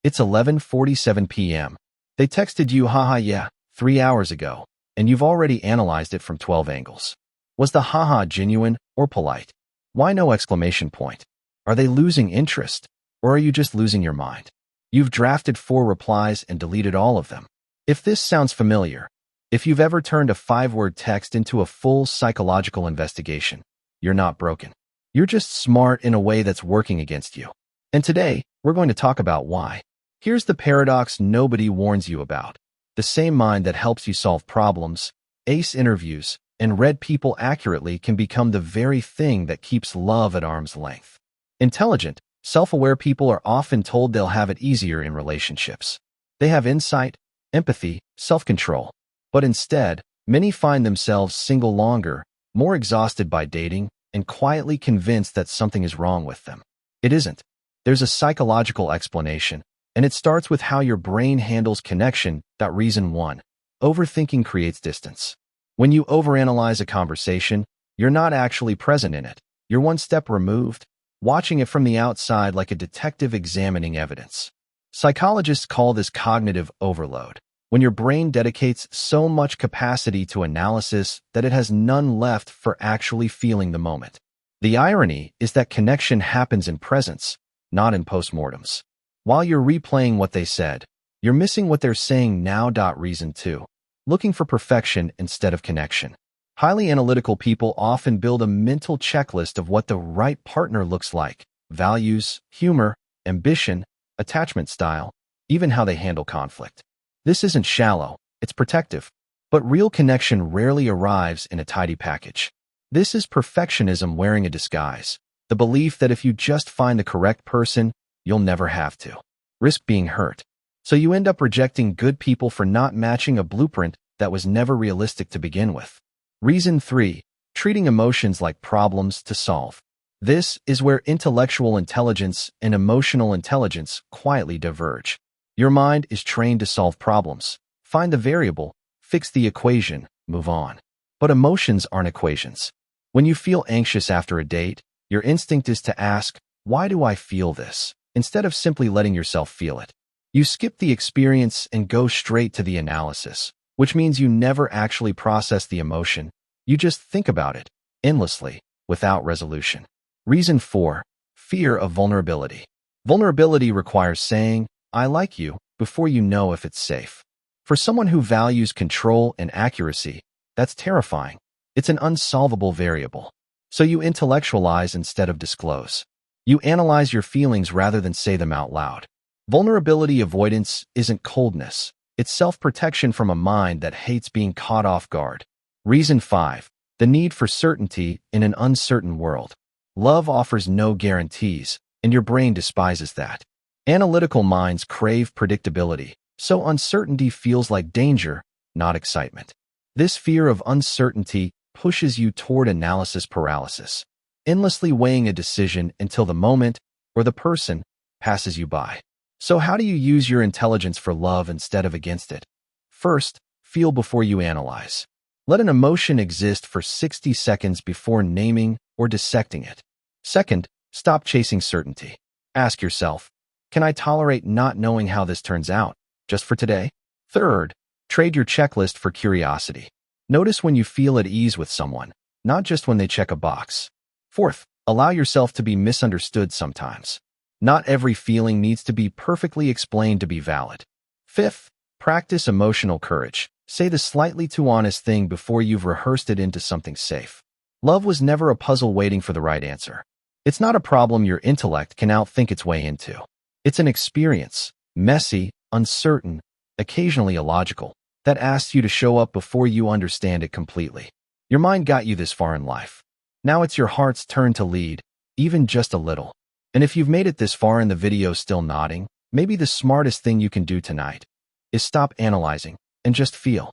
It's 11:47 p.m. They texted you, haha, yeah, 3 hours ago, and you've already analyzed it from 12 angles. Was the haha genuine or polite? Why no exclamation point? Are they losing interest, or are you just losing your mind? You've drafted 4 replies and deleted all of them. If this sounds familiar, if you've ever turned a 5-word text into a full psychological investigation, you're not broken. You're just smart in a way that's working against you. And today, we're going to talk about why. Here's the paradox nobody warns you about. The same mind that helps you solve problems, ace interviews, and read people accurately can become the very thing that keeps love at arm's length. Intelligent, self-aware people are often told they'll have it easier in relationships. They have insight, empathy, self-control. But instead, many find themselves single longer, more exhausted by dating, and quietly convinced that something is wrong with them. It isn't. There's a psychological explanation, and it starts with how your brain handles connection. Reason 1. Overthinking creates distance. When you overanalyze a conversation, you're not actually present in it. You're one step removed, watching it from the outside like a detective examining evidence. Psychologists call this cognitive overload, when your brain dedicates so much capacity to analysis that it has none left for actually feeling the moment. The irony is that connection happens in presence, not in postmortems. While you're replaying what they said, you're missing what they're saying now. Reason 2. Looking for perfection instead of connection. Highly analytical people often build a mental checklist of what the right partner looks like: values, humor, ambition, attachment style, even how they handle conflict. This isn't shallow, it's protective. But real connection rarely arrives in a tidy package. This is perfectionism wearing a disguise, the belief that if you just find the correct person, you'll never have to risk being hurt. So you end up rejecting good people for not matching a blueprint that was never realistic to begin with. Reason 3. Treating emotions like problems to solve. This is where intellectual intelligence and emotional intelligence quietly diverge. Your mind is trained to solve problems, find the variable, fix the equation, move on. But emotions aren't equations. When you feel anxious after a date, your instinct is to ask, why do I feel this? Instead of simply letting yourself feel it. You skip the experience and go straight to the analysis, which means you never actually process the emotion. You just think about it, endlessly, without resolution. Reason 4. Fear of vulnerability. Vulnerability requires saying, I like you, before you know if it's safe. For someone who values control and accuracy, that's terrifying. It's an unsolvable variable. So you intellectualize instead of disclose. You analyze your feelings rather than say them out loud. Vulnerability avoidance isn't coldness. It's self-protection from a mind that hates being caught off guard. Reason 5. The need for certainty in an uncertain world. Love offers no guarantees, and your brain despises that. Analytical minds crave predictability, so uncertainty feels like danger, not excitement. This fear of uncertainty pushes you toward analysis paralysis, endlessly weighing a decision until the moment, or the person, passes you by. So how do you use your intelligence for love instead of against it? First, feel before you analyze. Let an emotion exist for 60 seconds before naming or dissecting it. Second, stop chasing certainty. Ask yourself, can I tolerate not knowing how this turns out, just for today? Third, trade your checklist for curiosity. Notice when you feel at ease with someone, not just when they check a box. Fourth, allow yourself to be misunderstood sometimes. Not every feeling needs to be perfectly explained to be valid. Fifth, practice emotional courage. Say the slightly too honest thing before you've rehearsed it into something safe. Love was never a puzzle waiting for the right answer. It's not a problem your intellect can outthink its way into. It's an experience, messy, uncertain, occasionally illogical, that asks you to show up before you understand it completely. Your mind got you this far in life. Now it's your heart's turn to lead, even just a little. And if you've made it this far in the video still nodding, maybe the smartest thing you can do tonight is stop analyzing and just feel.